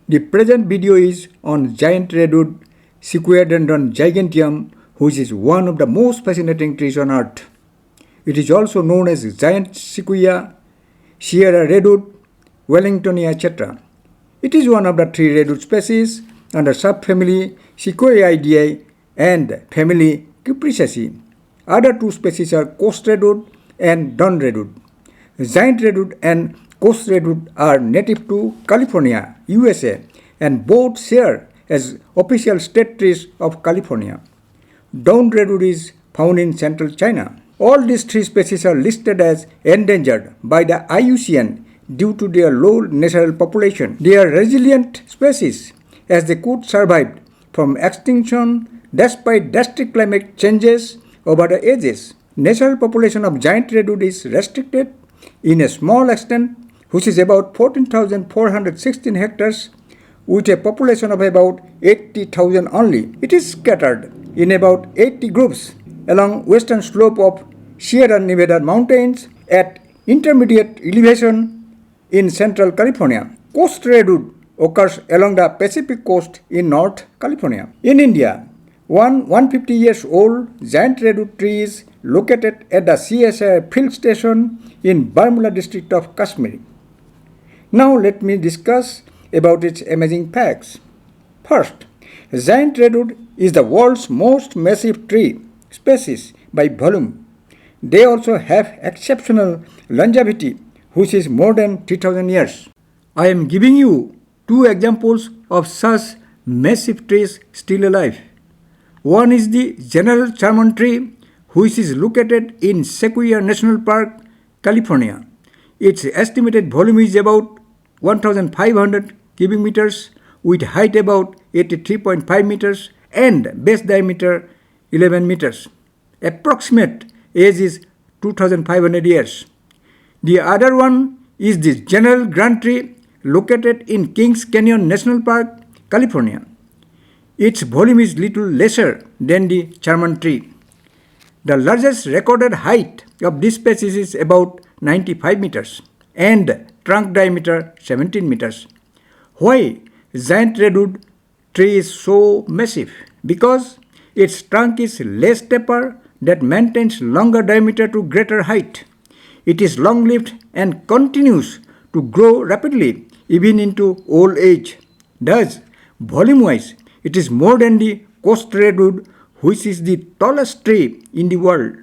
The present video is on giant redwood Sequoiadendron giganteum, which is one of the most fascinating trees on earth. It is also known as giant sequoia, Sierra redwood, Wellingtonia, etc. It is one of the three redwood species under subfamily Sequoiadendron and family Cypressaceae. Other two species are coast redwood and dawn redwood. Giant redwood and coast redwood are native to California, USA, and both share as official state trees of California. Dawn redwood is found in central China. All these three species are listed as endangered by the IUCN due to their low natural population. They are resilient species as they could survive from extinction despite drastic climate changes over the ages. Natural population of giant redwood is restricted in a small extent, which is about 14,416 hectares, with a population of about 80,000 only. It is scattered in about 80 groups along western slope of Sierra Nevada mountains at intermediate elevation in central California. Coast redwood occurs along the Pacific coast in North California. In India, one 150 years old giant redwood tree is located at the CSI field station in Baramulla district of Kashmir. Now let me discuss about its amazing facts. First, giant redwood is the world's most massive tree species by volume. They also have exceptional longevity, which is more than 3,000 years. I am giving you two examples of such massive trees still alive. One is the general Charman tree, which is located in Sequoia National Park, California. Its estimated volume is about 1,500 cubic meters, with height about 83.5 meters and base diameter 11 meters. Approximate age is 2,500 years. The other one is the general Grant tree located in Kings Canyon National Park, California. Its volume is little lesser than the Charman tree. The largest recorded height of this species is about 95 meters and trunk diameter 17 meters. Why giant redwood tree is so massive? Because its trunk is less taper that maintains longer diameter to greater height. It is long-lived and continues to grow rapidly even into old age. Thus, volume-wise, it is more than the coast redwood, which is the tallest tree in the world.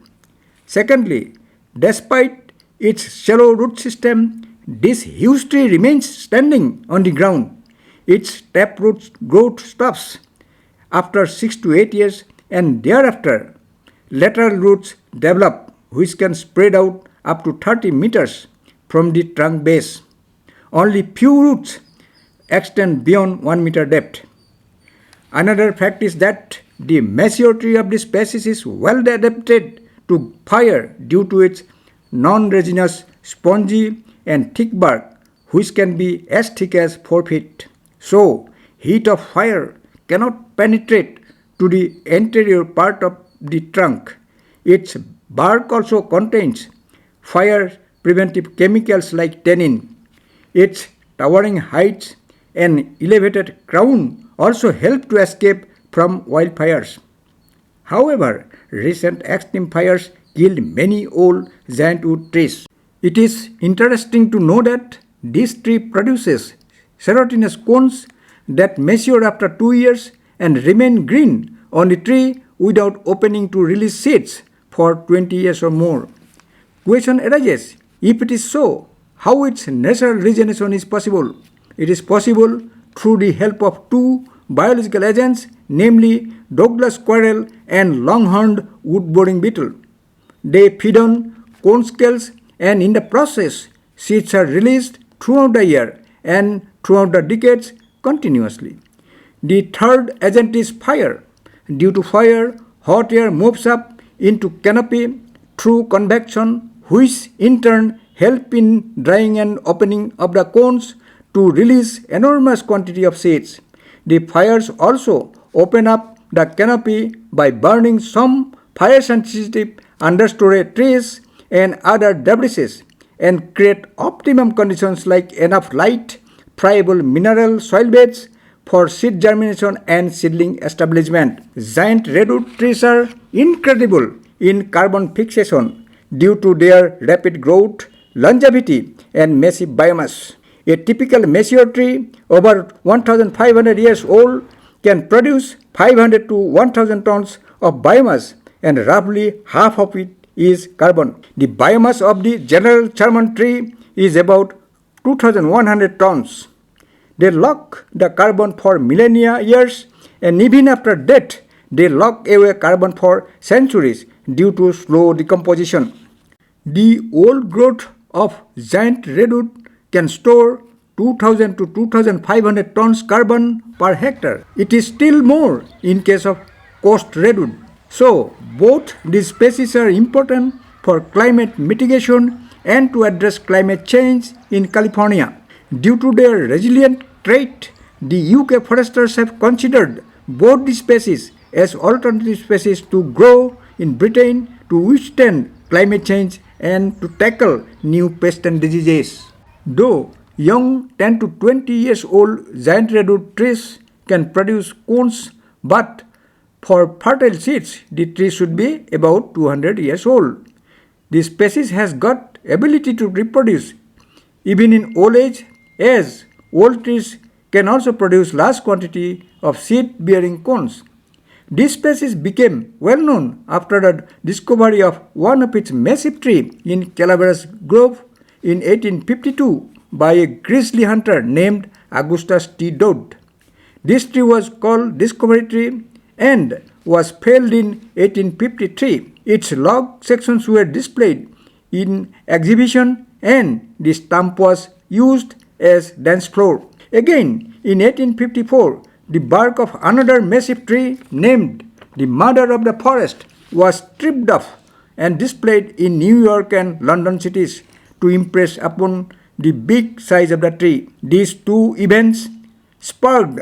Secondly, despite its shallow root system, this huge tree remains standing on the ground. Its taproot growth stops after 6 to 8 years, and thereafter lateral roots develop, which can spread out up to 30 meters from the trunk base. Only few roots extend beyond 1 meter depth. Another fact is that the maturity of this species is well adapted to fire due to its non-resinous, spongy and thick bark, which can be as thick as 4 feet. So, heat of fire cannot penetrate to the anterior part of the trunk. Its bark also contains fire preventive chemicals like tannin. Its towering heights and elevated crown also help to escape from wildfires. However, recent extreme fires killed many old giant wood trees. It is interesting to know that this tree produces serotinous cones that mature after 2 years and remain green on the tree without opening to release seeds for 20 years or more. Question arises, if it is so, how its natural regeneration is possible? It is possible through the help of two biological agents, namely Douglas squirrel and longhorned wood-boring beetle. They feed on cone scales, and in the process, seeds are released throughout the year and throughout the decades continuously. The third agent is fire. Due to fire, hot air moves up into canopy through convection, which in turn help in drying and opening of the cones to release enormous quantity of seeds. The fires also open up the canopy by burning some fire-sensitive understory trees and other debris and create optimum conditions like enough light friable mineral soil beds for seed germination and seedling establishment. Giant redwood trees are incredible in carbon fixation due to their rapid growth, longevity, and massive biomass. A typical mature tree over 1,500 years old can produce 500 to 1,000 tons of biomass, and roughly half of it is carbon. The biomass of the general German tree is about 2,100 tons. They lock the carbon for millennia years, and even after death, they lock away carbon for centuries due to slow decomposition. The old growth of giant redwood can store 2,000 to 2,500 tons carbon per hectare. It is still more in case of coast redwood. So, both these species are important for climate mitigation and to address climate change in California. Due to their resilient trait, the UK foresters have considered both these species as alternative species to grow in Britain to withstand climate change and to tackle new pests and diseases. Though young 10 to 20 years old giant redwood trees can produce cones, but for fertile seeds, the tree should be about 200 years old. This species has got ability to reproduce even in old age, as old trees can also produce large quantity of seed-bearing cones. This species became well known after the discovery of one of its massive tree in Calaveras Grove in 1852 by a grizzly hunter named Augustus T. Dodd. This tree was called Discovery Tree and was felled in 1853. Its log sections were displayed in exhibition and the stump was used as dance floor. Again, in 1854, the bark of another massive tree named the Mother of the Forest was stripped off and displayed in New York and London cities to impress upon the big size of the tree. These two events sparked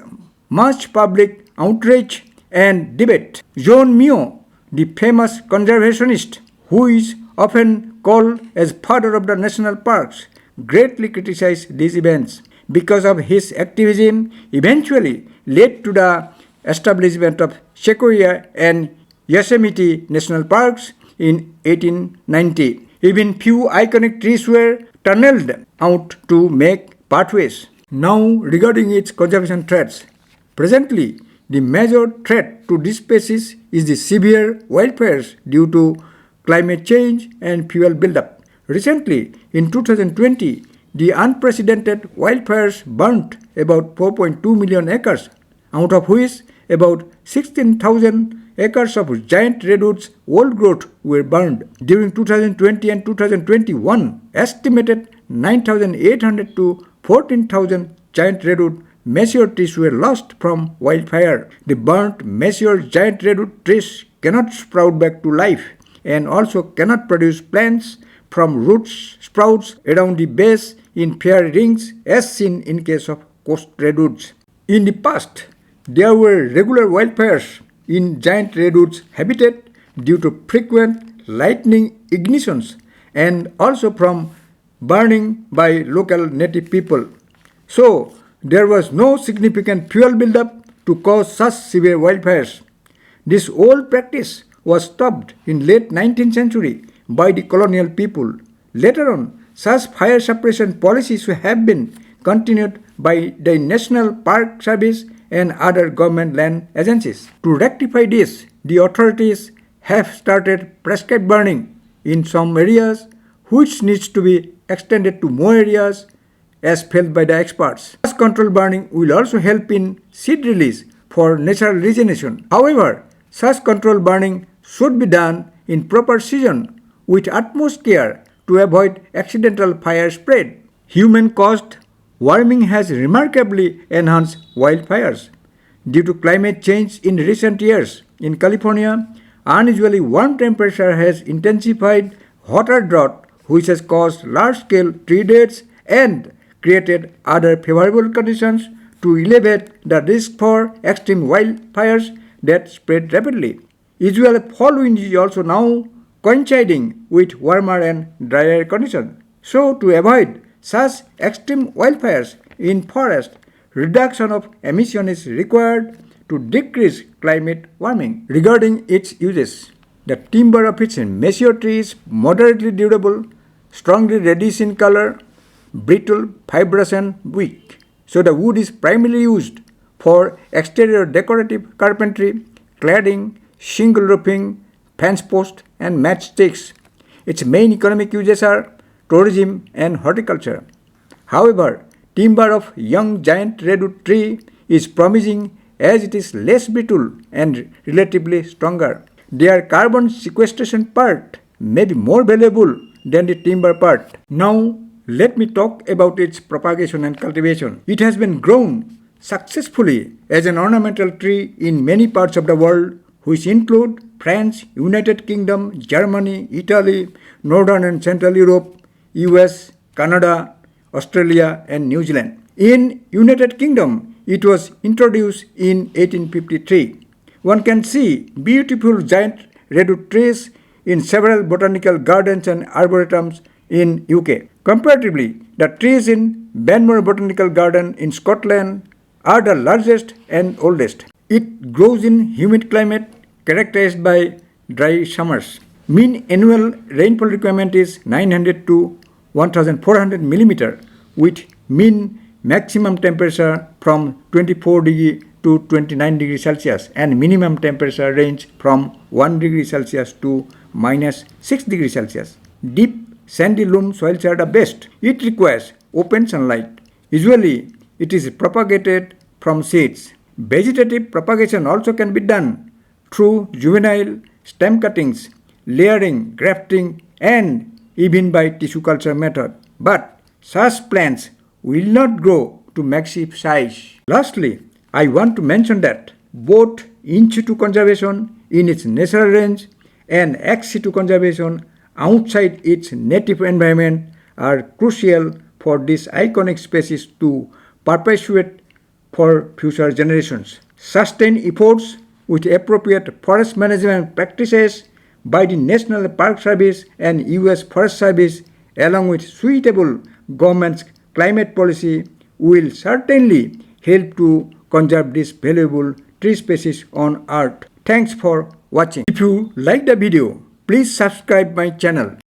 much public outrage and debate. John Mayo, the famous conservationist, who is often called as father of the national parks, greatly criticized these events. Because of his activism, eventually led to the establishment of Sequoia and Yosemite national parks in 1890. Even few iconic trees were tunneled out to make pathways. Now, regarding its conservation threats, presently the major threat to this species is the severe wildfires due to climate change and fuel buildup. Recently, in 2020, the unprecedented wildfires burnt about 4.2 million acres, out of which about 16,000 acres of giant redwoods old growth were burned. During 2020 and 2021, estimated 9,800 to 14,000 giant redwood mature trees were lost from wildfire. The burnt mature giant redwood trees cannot sprout back to life and also cannot produce plants from root sprouts around the base in fair rings as seen in case of coast redwoods. In the past, there were regular wildfires in giant redwoods habitat due to frequent lightning ignitions and also from burning by local native people. So, there was no significant fuel buildup to cause such severe wildfires. This old practice was stopped in late 19th century by the colonial people. Later on, such fire suppression policies have been continued by the National Park Service and other government land agencies. To rectify this, the authorities have started prescribed burning in some areas, which needs to be extended to more areas as felt by the experts. Such controlled burning will also help in seed release for natural regeneration. However, such controlled burning should be done in proper season with utmost care to avoid accidental fire spread. Human-caused warming has remarkably enhanced wildfires. Due to climate change in recent years, in California, unusually warm temperature has intensified hotter drought, which has caused large-scale tree deaths and created other favorable conditions to elevate the risk for extreme wildfires that spread rapidly. Usual fall wind is also now coinciding with warmer and drier conditions. So, to avoid such extreme wildfires, in forest, reduction of emission is required to decrease climate warming. Regarding its uses, the timber of its mature tree is moderately durable, strongly reddish in color, brittle, fibrous and weak. So the wood is primarily used for exterior decorative carpentry, cladding, shingle roofing, fence posts and matchsticks. Its main economic uses are tourism and horticulture. However, timber of young giant redwood tree is promising as it is less brittle and relatively stronger. Their carbon sequestration part may be more valuable than the timber part. Now, let me talk about its propagation and cultivation. It has been grown successfully as an ornamental tree in many parts of the world, which include France, United Kingdom, Germany, Italy, Northern and Central Europe, US, Canada, Australia and New Zealand. In United Kingdom, it was introduced in 1853. One can see beautiful giant redwood trees in several botanical gardens and arboretums in UK. Comparatively, the trees in Benmore Botanical Garden in Scotland are the largest and oldest. It grows in humid climate characterized by dry summers. Mean annual rainfall requirement is 900 to 1400 mm with mean maximum temperature from 24 degree to 29 degrees Celsius and minimum temperature range from 1 degree Celsius to minus 6 degrees Celsius. Deep sandy loam soils are the best. It requires open sunlight. Usually, it is propagated from seeds. Vegetative propagation also can be done through juvenile stem cuttings, layering, grafting, and even by tissue culture method. But such plants will not grow to massive size. Lastly, I want to mention that both in situ conservation in its natural range and ex situ conservation outside its native environment are crucial for this iconic species to perpetuate for future generations. Sustained efforts with appropriate forest management practices by the National Park Service and US Forest Service along with suitable government's climate policy will certainly help to conserve this valuable tree species on Earth. Thanks for watching. If you like the video, please subscribe my channel